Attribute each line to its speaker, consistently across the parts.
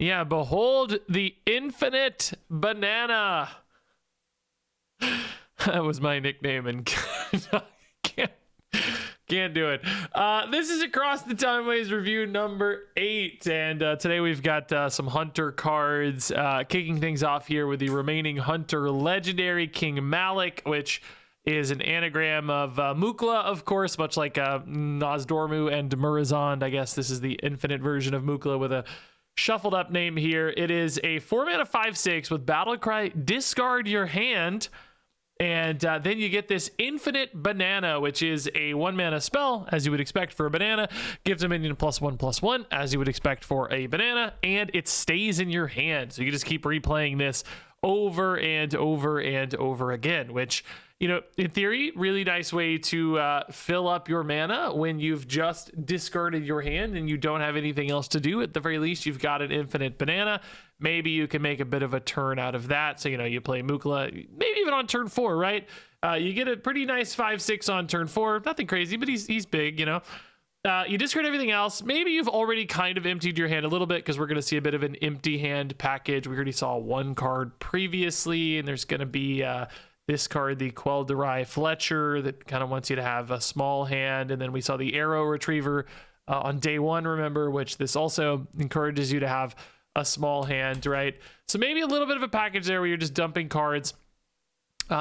Speaker 1: Yeah, behold the infinite banana. That was my nickname, and can't do it. This is Across the Timeways review number 8, and today we've got some Hunter cards, kicking things off here with the remaining Hunter legendary King Malik, which is an anagram of Mukla, of course, much like Nozdormu and Murazond. I guess this is the infinite version of Mukla with a shuffled up name here. It is a 4-mana 5/6 with Battle Cry, discard your hand, and then you get this infinite banana, which is a 1-mana spell, as you would expect for a banana. Gives a minion +1/+1, as you would expect for a banana, and it stays in your hand. So you can just keep replaying this over and over and over again, which, you know, in theory, really nice way to fill up your mana when you've just discarded your hand and you don't have anything else to do. At the very least, you've got an infinite banana. Maybe you can make a bit of a turn out of that. So, you know, you play Mukla, maybe even on turn 4, right? You get a pretty nice 5/6 on turn 4. Nothing crazy, but he's big, you know. You discard everything else. Maybe you've already kind of emptied your hand a little bit, because we're going to see a bit of an empty hand package. We already saw one card previously, and there's going to be this card, the Quel'Darai Fletcher, that kind of wants you to have a small hand. And then we saw the Arrow Retriever on day 1, remember, which this also encourages you to have a small hand, right? So maybe a little bit of a package there where you're just dumping cards.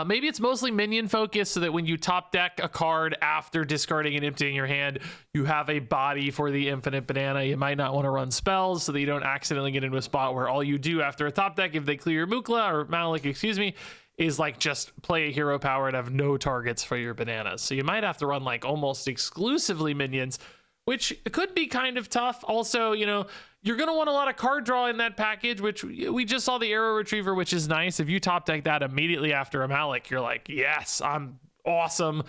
Speaker 1: Maybe it's mostly minion focused, so that when you top deck a card after discarding and emptying your hand, you have a body for the infinite banana. You might not want to run spells so that you don't accidentally get into a spot where all you do after a top deck, if they clear Mukla or Malik, excuse me, is like just play a hero power and have no targets for your bananas. So you might have to run like almost exclusively minions, which could be kind of tough. Also, you know, you're going to want a lot of card draw in that package, which we just saw the Arrow Retriever, which is nice. If you top deck that immediately after a Malik, you're like, yes, I'm awesome.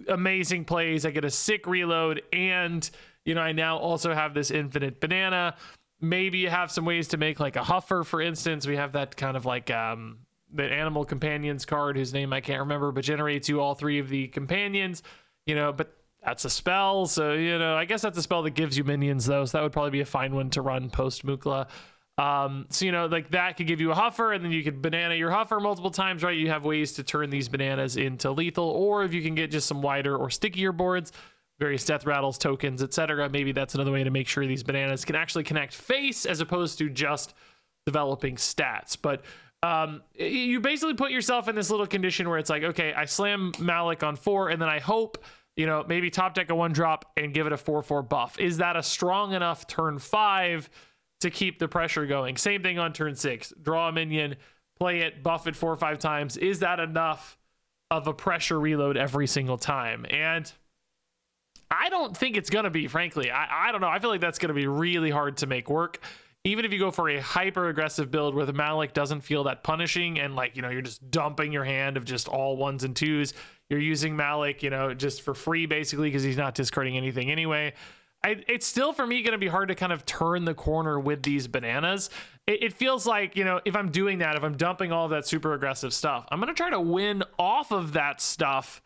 Speaker 1: Amazing plays. I get a sick reload. And, you know, I now also have this infinite banana. Maybe you have some ways to make like a Huffer, for instance. We have that kind of like the Animal Companions card, whose name I can't remember, but generates you all 3 of the companions, you know, but that's a spell. So, you know, I guess that's a spell that gives you minions, though. So that would probably be a fine one to run post Mukla. So, you know, like that could give you a Huffer, and then you could banana your Huffer multiple times, right? You have ways to turn these bananas into lethal, or if you can get just some wider or stickier boards, various death rattles, tokens, etc. Maybe that's another way to make sure these bananas can actually connect face as opposed to just developing stats. But you basically put yourself in this little condition where it's like, okay, I slam Malik on 4, and then I hope, you know, maybe top deck a 1-drop and give it a 4/4 buff. Is that a strong enough turn 5 to keep the pressure going? Same thing on turn 6. Draw a minion, play it, buff it 4 or 5 times. Is that enough of a pressure reload every single time? And I don't think it's going to be, frankly. I don't know. I feel like that's going to be really hard to make work. Even if you go for a hyper aggressive build where the Malik doesn't feel that punishing, and like, you know, you're just dumping your hand of just all 1s and 2s. You're using Malik, you know, just for free, basically, because he's not discarding anything anyway. It's still, for me, going to be hard to kind of turn the corner with these bananas. It feels like, you know, if I'm doing that, if I'm dumping all of that super aggressive stuff, I'm going to try to win off of that stuff.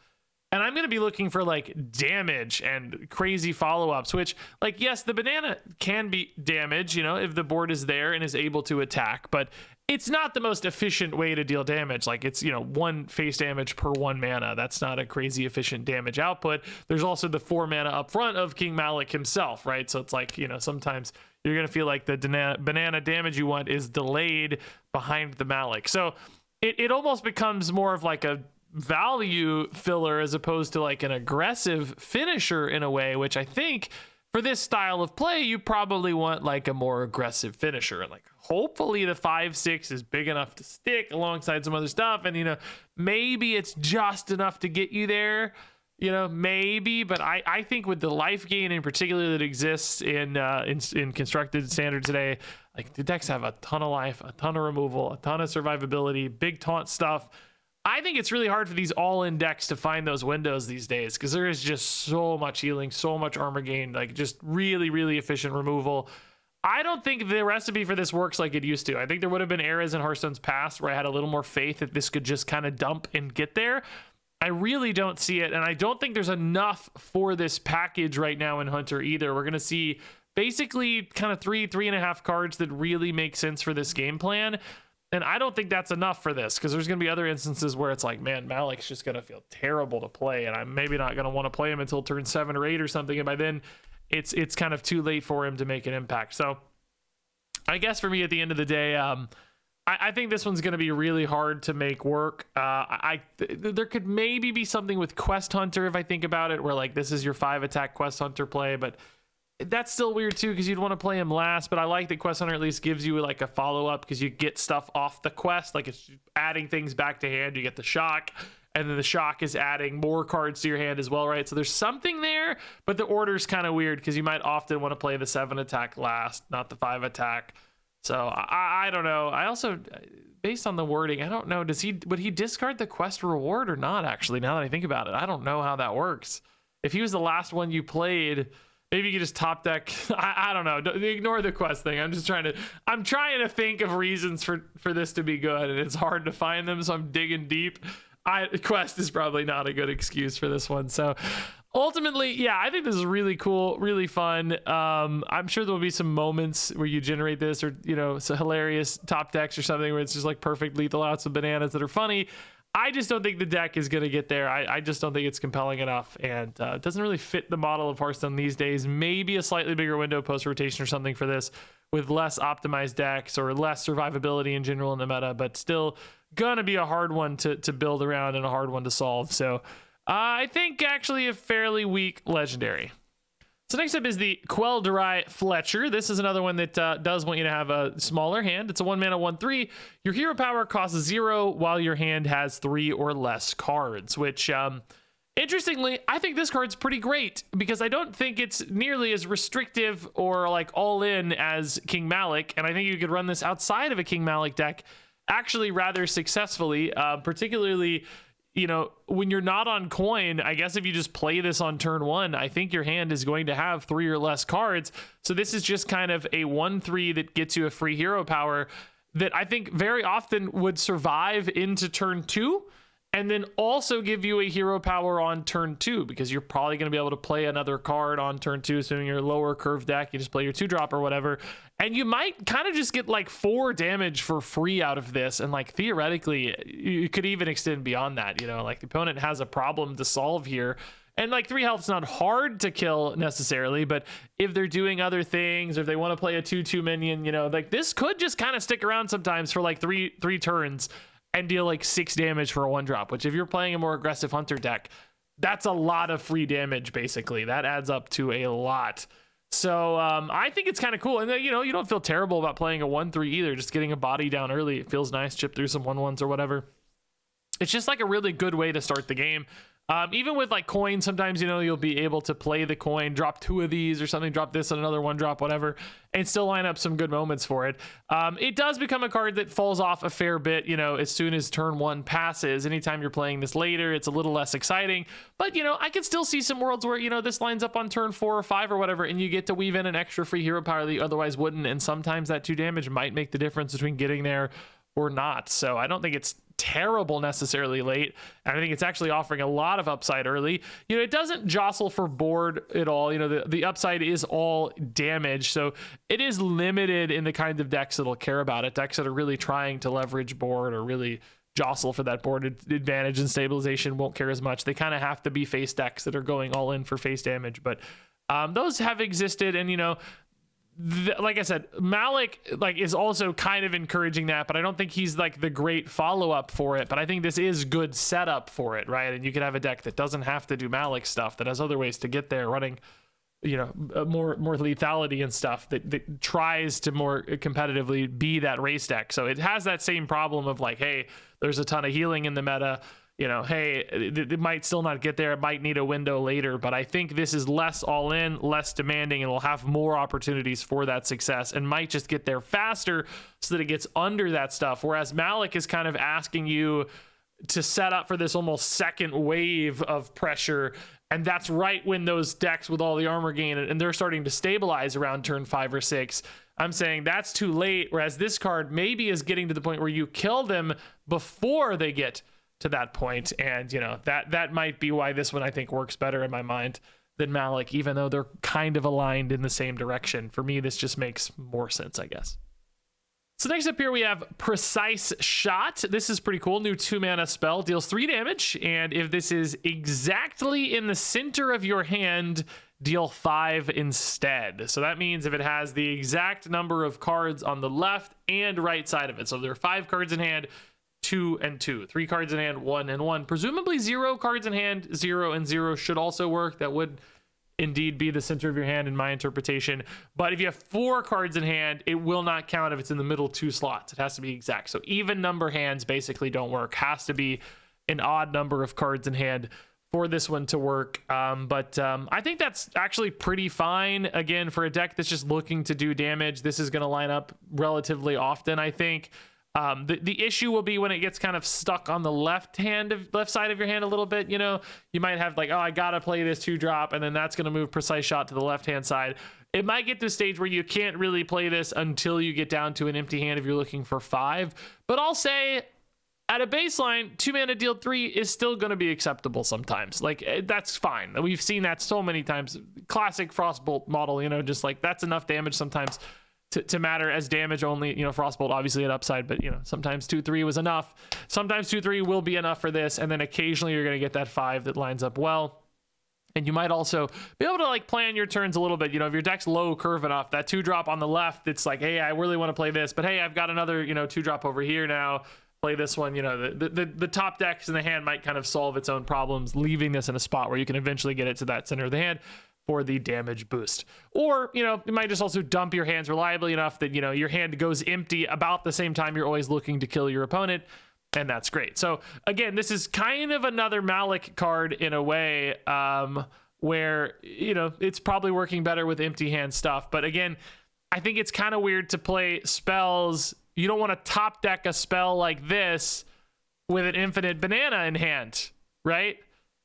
Speaker 1: And I'm going to be looking for like damage and crazy follow-ups, which, like, yes, the banana can be damage, you know, if the board is there and is able to attack, but it's not the most efficient way to deal damage. Like, it's, you know, 1 face damage per 1 mana. That's not a crazy efficient damage output. There's also the 4 mana up front of King Malik himself, right? So it's like, you know, sometimes you're going to feel like the banana damage you want is delayed behind the Malik. So it almost becomes more of like a value filler as opposed to like an aggressive finisher in a way, which I think for this style of play, you probably want like a more aggressive finisher. And like, hopefully the 5/6 is big enough to stick alongside some other stuff. And, you know, maybe it's just enough to get you there, you know, maybe. But I think with the life gain in particular that exists in constructed standard today, like the decks have a ton of life, a ton of removal, a ton of survivability, big taunt stuff. I think it's really hard for these all-in decks to find those windows these days, because there is just so much healing, so much armor gain, like just really, really efficient removal. I don't think the recipe for this works like it used to. I think there would have been eras in Hearthstone's past where I had a little more faith that this could just kind of dump and get there. I really don't see it, and I don't think there's enough for this package right now in Hunter either. We're going to see basically kind of three and a half cards that really make sense for this game plan. And I don't think that's enough for this, because there's going to be other instances where it's like, man, Malik's just going to feel terrible to play, and I'm maybe not going to want to play him until turn 7 or 8 or something, and by then it's kind of too late for him to make an impact. So I guess for me at the end of the day, I think this one's going to be really hard to make work. There could maybe be something with Quest Hunter if I think about it, where like this is your 5-attack Quest Hunter play, but that's still weird too, because you'd want to play him last. But I like that Quest Hunter at least gives you like a follow-up, because you get stuff off the quest, like it's adding things back to hand. You get the shock, and then the shock is adding more cards to your hand as well, right? So there's something there, but the order's kind of weird, because you might often want to play the 7-attack last, not the 5-attack. So I don't know. I also, based on the wording, I don't know, would he discard the quest reward or not, actually, now that I think about it? I don't know how that works. If he was the last one you played, maybe you could just top deck. I don't know. Ignore the quest thing. I'm trying to think of reasons for this to be good, and it's hard to find them, so I'm digging deep. Quest is probably not a good excuse for this one. So ultimately, yeah, I think this is really cool, really fun. I'm sure there'll be some moments where you generate this, or, you know, some hilarious top decks or something where it's just like perfect lethal outs of bananas that are funny. I just don't think the deck is going to get there. I just don't think it's compelling enough, and it doesn't really fit the model of Hearthstone these days. Maybe a slightly bigger window post-rotation or something for this, with less optimized decks or less survivability in general in the meta, but still gonna be a hard one to build around and a hard one to solve. So I think actually a fairly weak legendary. So next up is the Quel'Drai Fletcher. This is another one that does want you to have a smaller hand. It's a 1 mana 1/3. Your hero power costs 0 while your hand has 3 or less cards, which interestingly, I think this card's pretty great, because I don't think it's nearly as restrictive or like all in as King Malik, and I think you could run this outside of a King Malik deck actually rather successfully, particularly, you know, when you're not on coin. I guess if you just play this on turn 1, I think your hand is going to have 3 or less cards. So this is just kind of a 1/3 that gets you a free hero power that I think very often would survive into turn 2, and then also give you a hero power on turn 2, because you're probably going to be able to play another card on turn 2, assuming you're lower curve deck. You just play your 2-drop or whatever, and you might kind of just get like 4 damage for free out of this. And like theoretically, you could even extend beyond that. You know, like the opponent has a problem to solve here, and like 3 health's not hard to kill necessarily, but if they're doing other things, or if they want to play a 2/2 minion, you know, like this could just kind of stick around sometimes for like three turns and deal like 6 damage for a 1-drop, which if you're playing a more aggressive hunter deck, that's a lot of free damage. Basically that adds up to a lot. So I think it's kind of cool, and then, you know, you don't feel terrible about playing a 1/3 either. Just getting a body down early, it feels nice. Chip through some 1/1s or whatever. It's just like a really good way to start the game. Even with like coins, sometimes, you know, you'll be able to play the coin, drop 2 of these or something, drop this and another 1-drop, whatever, and still line up some good moments for it. It does become a card that falls off a fair bit, you know, as soon as turn 1 passes. Anytime you're playing this later, it's a little less exciting. But, you know, I could still see some worlds where, you know, this lines up on turn 4 or 5 or whatever, and you get to weave in an extra free hero power that you otherwise wouldn't. And sometimes that 2 damage might make the difference between getting there or not. So I don't think it's terrible necessarily late, and I think it's actually offering a lot of upside early. You know, it doesn't jostle for board at all. You know, the upside is all damage, so it is limited in the kind of decks that'll care about it. Decks that are really trying to leverage board or really jostle for that board advantage and stabilization won't care as much. They kind of have to be face decks that are going all in for face damage, but those have existed. And, you know, like I said, Malik like is also kind of encouraging that, but I don't think he's like the great follow-up for it. But I think this is good setup for it, right? And you could have a deck that doesn't have to do Malik stuff, that has other ways to get there, running, you know, more lethality and stuff, that tries to more competitively be that race deck. So it has that same problem of like, hey, there's a ton of healing in the meta. You know, hey, it might still not get there. It might need a window later, but I think this is less all in, less demanding, and will have more opportunities for that success, and might just get there faster so that it gets under that stuff. Whereas Malik is kind of asking you to set up for this almost second wave of pressure. And that's right when those decks with all the armor gain, and they're starting to stabilize around turn 5 or 6. I'm saying that's too late. Whereas this card maybe is getting to the point where you kill them before they get to that point. And, you know, that might be why this one I think works better in my mind than Malik, even though they're kind of aligned in the same direction. For me, this just makes more sense, I guess. So next up here, we have Precise Shot. This is pretty cool. New 2-mana spell, deals 3 damage. And if this is exactly in the center of your hand, deal 5 instead. So that means if it has the exact number of cards on the left and right side of it. So if there are 5 cards in hand, 2 and 2, 3 cards in hand, 1 and 1. Presumably 0 cards in hand, 0 and 0 should also work. That would indeed be the center of your hand in my interpretation. But if you have 4 cards in hand, it will not count if it's in the middle 2 slots. It has to be exact. So even number hands basically don't work. Has to be an odd number of cards in hand for this one to work. I think that's actually pretty fine. Again, for a deck that's just looking to do damage, this is going to line up relatively often, I think. The issue will be when it gets kind of stuck on the left side of your hand a little bit. You know, you might have like, oh, I gotta play this 2-drop, and then that's gonna move Precise Shot to the left hand side. It might get to a stage where you can't really play this until you get down to an empty hand if you're looking for 5. But I'll say at a baseline, 2-mana deal 3 is still going to be acceptable sometimes. Like, that's fine. We've seen that so many times. Classic Frostbolt model, you know, just like that's enough damage sometimes to matter as damage only. You know, Frostbolt obviously at upside, but you know, sometimes 2-3 was enough. Sometimes 2-3 will be enough for this, and then occasionally you're going to get that 5 that lines up well. And you might also be able to like plan your turns a little bit. You know, if your deck's low curve enough, that 2-drop on the left, it's like, hey, I really want to play this, but hey, I've got another, you know, 2-drop over here now. Play this one. You know, the top decks in the hand might kind of solve its own problems, leaving this in a spot where you can eventually get it to that center of the hand for the damage boost. Or, you know, it might just also dump your hands reliably enough that, you know, your hand goes empty about the same time you're always looking to kill your opponent. And that's great. So again, this is kind of another Malik card in a way, where, you know, it's probably working better with empty hand stuff. But again, I think it's kind of weird to play spells. You don't want to top deck a spell like this with an infinite banana in hand, right?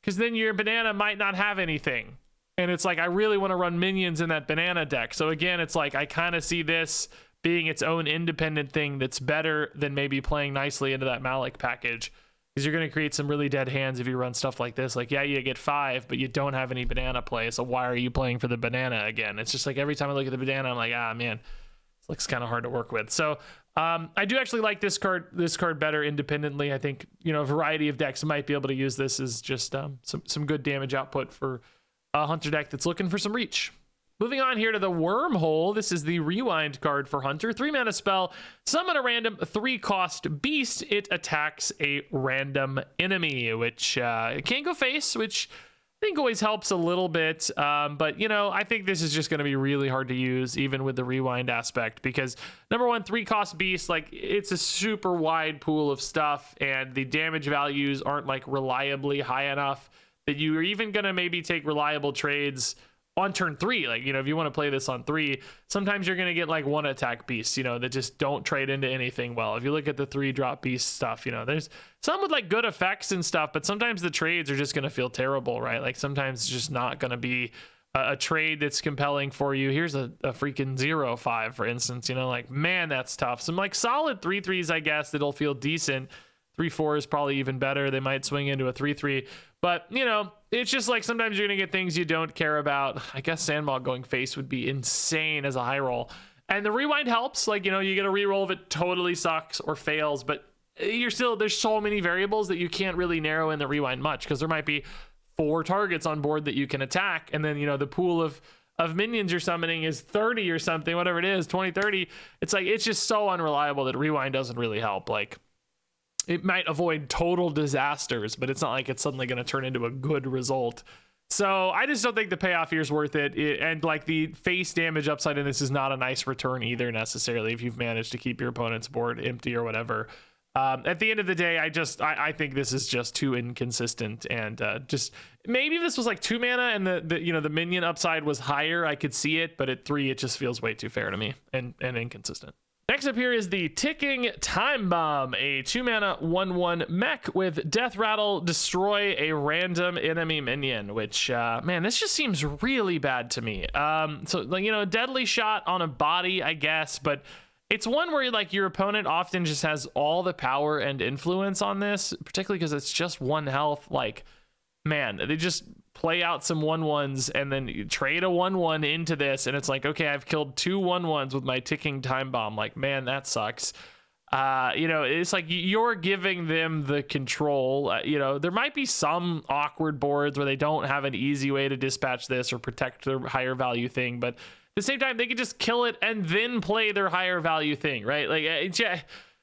Speaker 1: Because then your banana might not have anything. And it's like, I really want to run minions in that banana deck. So again, it's like, I kind of see this being its own independent thing that's better than maybe playing nicely into that Malik package. Because you're going to create some really dead hands if you run stuff like this. Like, yeah, you get 5, but you don't have any banana play. So why are you playing for the banana again? It's just like every time I look at the banana, I'm like, ah, man, this looks kind of hard to work with. So I do actually like this card better independently. I think, you know, a variety of decks might be able to use this as just some good damage output for a Hunter deck that's looking for some reach. Moving on here to the Wormhole. This is the Rewind card for Hunter. 3-mana spell. Summon a random 3-cost beast. It attacks a random enemy, which it can't go face, which I think always helps a little bit. But, you know, I think this is just going to be really hard to use, even with the Rewind aspect, because number one, 3-cost beast, like, it's a super wide pool of stuff, and the damage values aren't like reliably high enough that you are even going to maybe take reliable trades on turn 3. Like, you know, if you want to play this on 3, sometimes you're going to get like 1-attack beasts, you know, that just don't trade into anything well. If you look at the 3-drop beast stuff, you know, there's some with like good effects and stuff, but sometimes the trades are just going to feel terrible, right? Like, sometimes it's just not going to be a trade that's compelling for you. Here's a freaking 0-5, for instance, you know, like, man, that's tough. Some like solid 3-3s, I guess, that'll feel decent. 3-4 is probably even better. They might swing into a 3-3, but, you know, it's just like sometimes you're gonna get things you don't care about. I guess Sandmaw going face would be insane as a high roll, and the Rewind helps. Like, you know, you get a reroll if it totally sucks or fails, but you're still, there's so many variables that you can't really narrow in the Rewind much, because there might be 4 targets on board that you can attack, and then, you know, the pool of minions you're summoning is 30 or something, whatever it is, 20, 30. It's like, it's just so unreliable that Rewind doesn't really help. Like, it might avoid total disasters, but it's not like it's suddenly going to turn into a good result. So I just don't think the payoff here is worth it. And like, the face damage upside in this is not a nice return either, necessarily, if you've managed to keep your opponent's board empty or whatever. At the end of the day, I think this is just too inconsistent, and just maybe if this was like 2 mana and the you know, the minion upside was higher, I could see it, but at 3, it just feels way too fair to me and inconsistent. Next up here is the Ticking Time Bomb, a 2-mana 1/1 mech with Death Rattle, destroy a random enemy minion, which, man, this just seems really bad to me. So, like, you know, deadly shot on a body, I guess, but it's one where, like, your opponent often just has all the power and influence on this, particularly because it's just 1 health. Like, man, they just play out some 1/1s and then you trade a 1/1 into this, and it's like, okay, I've killed 2 1/1s with my ticking time bomb. Like, man, that sucks. It's like you're giving them the control. There might be some awkward boards where they don't have an easy way to dispatch this or protect their higher value thing, but at the same time, they could just kill it and then play their higher value thing, right? Like,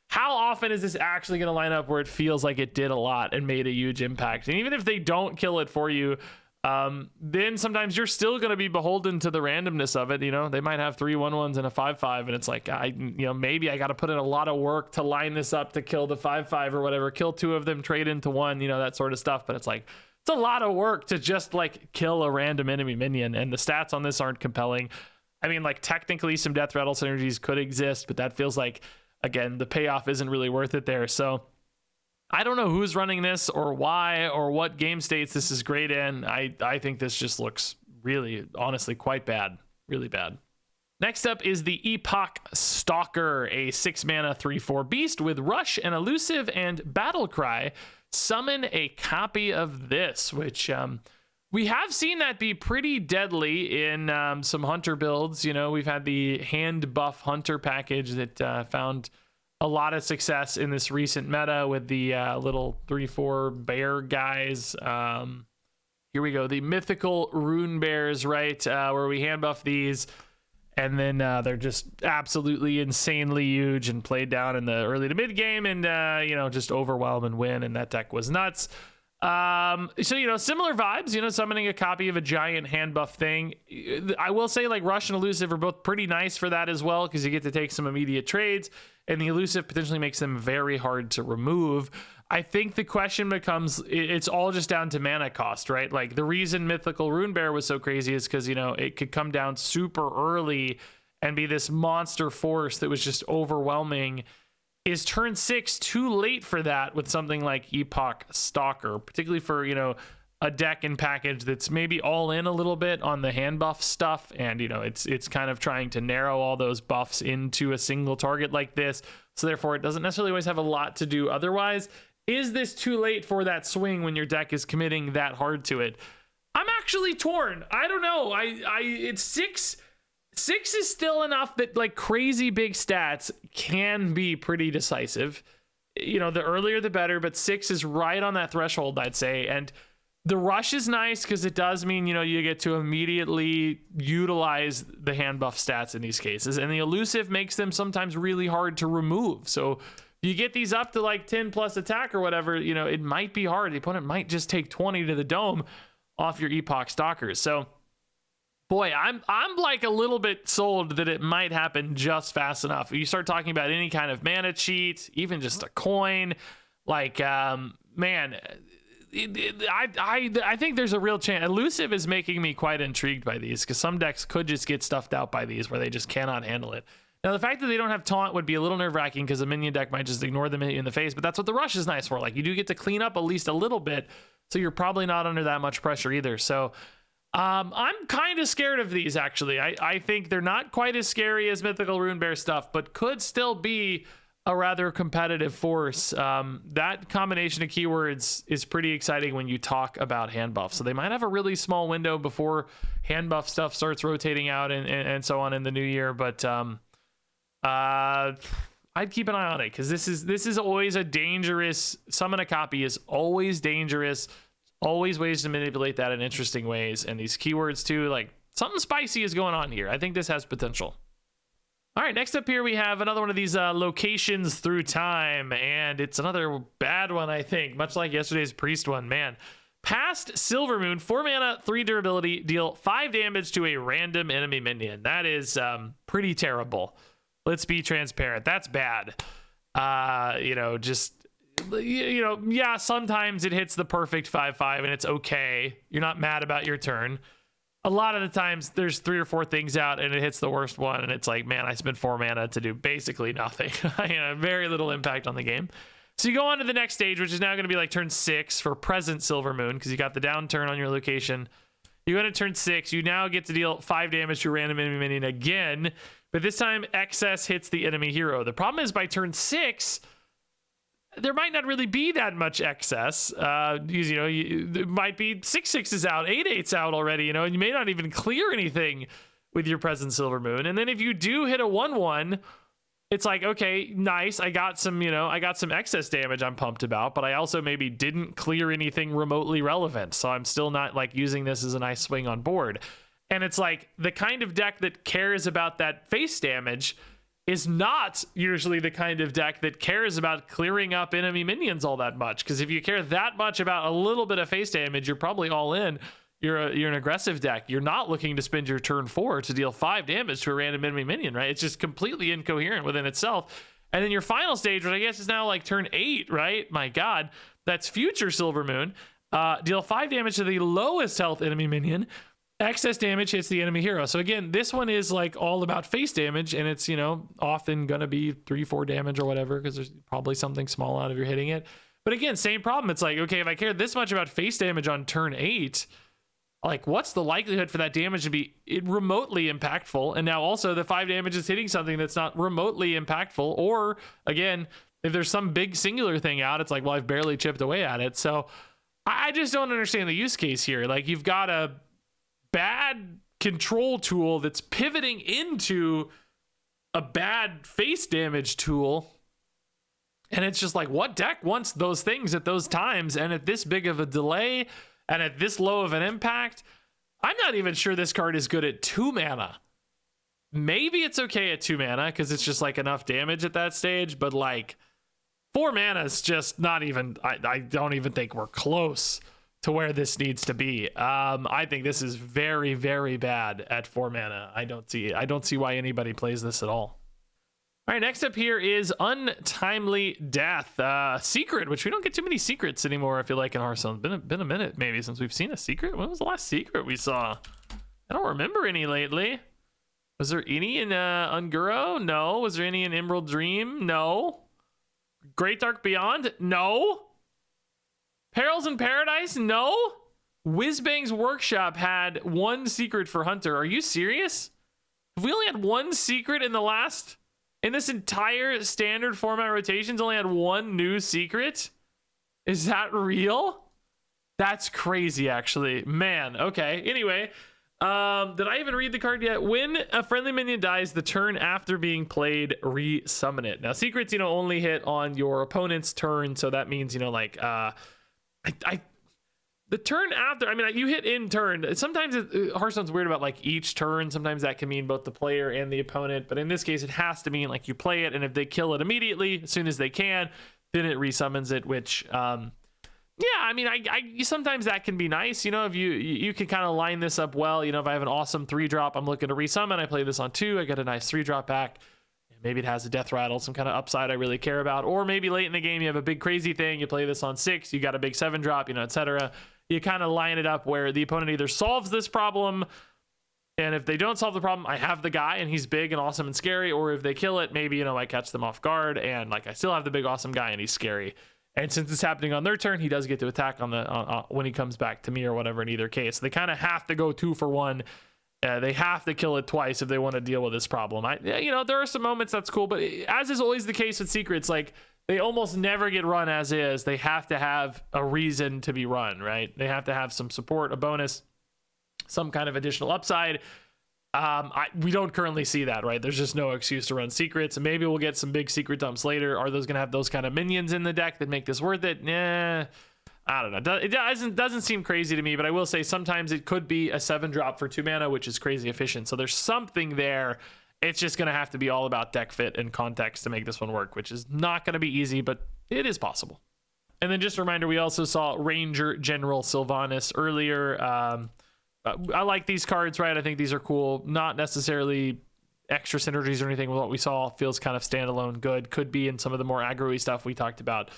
Speaker 1: how often is this actually going to line up where it feels like it did a lot and made a huge impact? And even if they don't kill it for you, then sometimes you're still going to be beholden to the randomness of it. They might have 3 1/1s and a 5/5, and it's like, maybe I got to put in a lot of work to line this up to kill the 5/5 or whatever, kill 2 of them, trade into 1, that sort of stuff. But it's like, it's a lot of work to just like kill a random enemy minion, and the stats on this aren't compelling. I mean, like, technically some death rattle synergies could exist, but that feels like, again, the payoff isn't really worth it there. So I don't know who's running this or why or what game states this is great in. I think this just looks really, honestly, quite bad. Really bad. Next up is the Epoch Stalker, a 6-mana 3/4 beast with Rush and Elusive and Battle Cry. Summon a copy of this, which we have seen that be pretty deadly in some Hunter builds. We've had the hand buff Hunter package that found a lot of success in this recent meta with the little 3/4 bear guys. Here we go, the mythical rune bears, right? Where we hand buff these, and then they're just absolutely insanely huge and played down in the early to mid game, and just overwhelm and win. And that deck was nuts. Similar vibes, summoning a copy of a giant hand buff thing. I will say, like, Rush and Elusive are both pretty nice for that as well, because you get to take some immediate trades, and the Elusive potentially makes them very hard to remove. I think the question becomes, it's all just down to mana cost, right? Like, the reason Mythical Rune Bear was so crazy is because, it could come down super early and be this monster force that was just overwhelming. Is turn 6 too late for that with something like Epoch Stalker, particularly for, a deck and package that's maybe all in a little bit on the hand buff stuff, and it's kind of trying to narrow all those buffs into a single target like this, so therefore it doesn't necessarily always have a lot to do otherwise. Is this too late for that swing when your deck is committing that hard to it? I'm actually torn. I don't know. It's 6 is still enough that, like, crazy big stats can be pretty decisive. The earlier the better, but 6 is right on that threshold, I'd say. And the Rush is nice because it does mean, you get to immediately utilize the hand buff stats in these cases. And the Elusive makes them sometimes really hard to remove. So you get these up to like 10 plus attack or whatever, it might be hard. The opponent might just take 20 to the dome off your Epoch Stalkers. So boy, I'm like a little bit sold that it might happen just fast enough. You start talking about any kind of mana cheat, even just a coin, like, man, I think there's a real chance. Elusive is making me quite intrigued by these, because some decks could just get stuffed out by these where they just cannot handle it. Now, the fact that they don't have taunt would be a little nerve-wracking because a minion deck might just ignore them in the face, but that's what the Rush is nice for. Like, you do get to clean up at least a little bit, so you're probably not under that much pressure either. So I'm kind of scared of these, actually. I think they're not quite as scary as Mythical Rune Bear stuff, but could still be a rather competitive force. That combination of keywords is pretty exciting when you talk about hand buff. So they might have a really small window before hand buff stuff starts rotating out and so on in the new year. But I'd keep an eye on it, because this is always a dangerous summon. A copy is always dangerous. Always ways to manipulate that in interesting ways. And these keywords too, like, something spicy is going on here. I think this has potential. All right, next up here we have another one of these locations through time, and it's another bad one, I think, much like yesterday's Priest one. Man, Past Silvermoon, 4 mana, 3 durability, deal 5 damage to a random enemy minion. That is pretty terrible. Let's be transparent. That's bad. Yeah, sometimes it hits the perfect 5/5 and it's okay. You're not mad about your turn. A lot of the times there's 3 or 4 things out and it hits the worst one, and it's like, man, I spent 4 mana to do basically nothing. Very little impact on the game. So you go on to the next stage, which is now going to be like turn 6 for present Silvermoon, because you got the downturn on your location. You go to turn 6, you now get to deal 5 damage to a random enemy minion again, but this time excess hits the enemy hero. The problem is, by turn 6, there might not really be that much excess. Because, there might be 6 6s out, 8 8s out already, and you may not even clear anything with your present Silver Moon. And then if you do hit a 1/1, it's like, okay, nice. I got some excess damage I'm pumped about, but I also maybe didn't clear anything remotely relevant. So I'm still not like using this as a nice swing on board. And it's like the kind of deck that cares about that face damage is not usually the kind of deck that cares about clearing up enemy minions all that much. Because if you care that much about a little bit of face damage, you're probably all in. You're an aggressive deck. You're not looking to spend your turn 4 to deal 5 damage to a random enemy minion, right? It's just completely incoherent within itself. And then your final stage, which I guess is now like turn 8, right? My God, that's future Silver Moon. Deal 5 damage to the lowest health enemy minion. Excess damage hits the enemy hero. So again, this one is like all about face damage, and it's, often gonna be 3-4 damage or whatever, because there's probably something small out if you're hitting it. But again, same problem. It's like, okay, if I care this much about face damage on turn 8, like, what's the likelihood for that damage to be remotely impactful? And now also the 5 damage is hitting something that's not remotely impactful. Or again, if there's some big singular thing out, it's like, well, I've barely chipped away at it. So I just don't understand the use case here. Like, you've got a bad control tool that's pivoting into a bad face damage tool. And it's just like, what deck wants those things at those times and at this big of a delay? And at this low of an impact? I'm not even sure this card is good at 2 mana. Maybe it's okay at 2 mana because it's just like enough damage at that stage, but like 4 mana is just not even, I don't even think we're close to where this needs to be. I think this is very, very bad at 4 mana. I don't see why anybody plays this at all. All right, next up here is Untimely Death. Secret, which we don't get too many secrets anymore, I feel like, in Hearthstone. Been a minute, maybe, since we've seen a secret. When was the last secret we saw? I don't remember any lately. Was there any in Unguro? No. Was there any in Emerald Dream? No. Great Dark Beyond? No. Perils in Paradise? No. Whizbang's Workshop had 1 secret for Hunter. Are you serious? Have we only had 1 secret in this entire standard format rotations, only had 1 new secret? Is that real? That's crazy, actually. Man, okay. Anyway, did I even read the card yet? When a friendly minion dies, the turn after being played, re-summon it. Now, secrets, only hit on your opponent's turn, so that means, the turn after, you hit in turn. Sometimes Hearthstone's weird about like each turn. Sometimes that can mean both the player and the opponent. But in this case, it has to mean like you play it. And if they kill it immediately, as soon as they can, then it resummons it, which, sometimes that can be nice. If you can kind of line this up well. If I have an awesome 3-drop, I'm looking to resummon. I play this on 2. I get a nice 3-drop back. Maybe it has a death rattle, some kind of upside I really care about. Or maybe late in the game, you have a big crazy thing. You play this on 6. You got a big 7-drop, etc. You kind of line it up where the opponent either solves this problem, and if they don't solve the problem, I have the guy and he's big and awesome and scary. Or if they kill it, maybe, I catch them off guard and like I still have the big awesome guy and he's scary. And since it's happening on their turn, he does get to attack on the when he comes back to me or whatever in either case. So they kind of have to go 2 for 1. They have to kill it twice if they want to deal with this problem. There are some moments that's cool, but as is always the case with secrets, like they almost never get run as is. They have to have a reason to be run, right? They have to have some support, a bonus, some kind of additional upside. We don't currently see that, right? There's just no excuse to run secrets. And maybe we'll get some big secret dumps later. Are those going to have those kind of minions in the deck that make this worth it? Nah. I don't know. It doesn't seem crazy to me, but I will say sometimes it could be a 7-drop for 2 mana, which is crazy efficient. So there's something there. It's just going to have to be all about deck fit and context to make this one work, which is not going to be easy, but it is possible. And then just a reminder, we also saw Ranger General Sylvanas earlier. I like these cards, right? I think these are cool. Not necessarily extra synergies or anything with what we saw. Feels kind of standalone good. Could be in some of the more aggro-y stuff we talked about.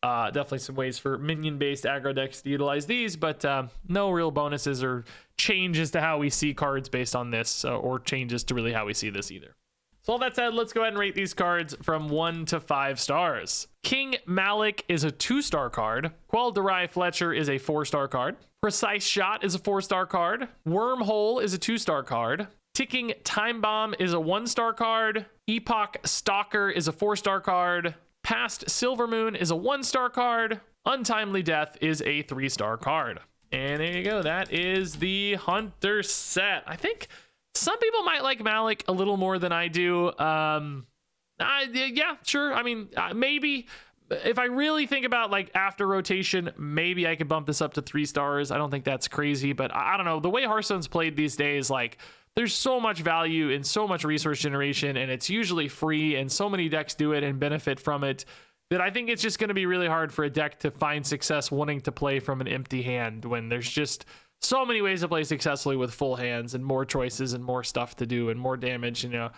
Speaker 1: Definitely some ways for minion-based aggro decks to utilize these, but no real bonuses or changes to how we see cards based on this, or changes to really how we see this either. So all that said, let's go ahead and rate these cards from 1 to 5 stars. King Malik is a 2-star card. Quell Darai Fletcher is a 4-star card. Precise Shot is a 4-star card. Wormhole is a 2-star card. Ticking Time Bomb is a 1-star card. Epoch Stalker is a 4-star card. Past Silver Moon is a 1-star card. Untimely Death is a 3-star card. And there you go. That is the Hunter set. I think some people might like Malik a little more than I do. Yeah, sure. I mean, maybe if I really think about like after rotation, maybe I could bump this up to 3 stars. I don't think that's crazy, but I don't know. The way Hearthstone's played these days, like there's so much value and so much resource generation, and it's usually free, and so many decks do it and benefit from it, that I think it's just going to be really hard for a deck to find success wanting to play from an empty hand when there's just so many ways to play successfully with full hands and more choices and more stuff to do and more damage. You know,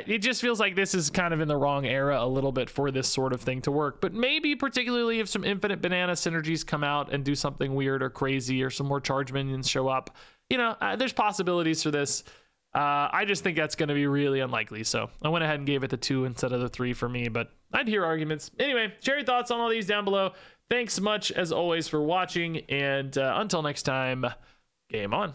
Speaker 1: it just feels like this is kind of in the wrong era a little bit for this sort of thing to work. But maybe particularly if some Infinite Banana synergies come out and do something weird or crazy, or some more charge minions show up, you know, there's possibilities for this. I just think that's going to be really unlikely. So I went ahead and gave it the 2 instead of the 3 for me, but I'd hear arguments. Anyway, share your thoughts on all these down below. Thanks much as always for watching, and until next time, game on.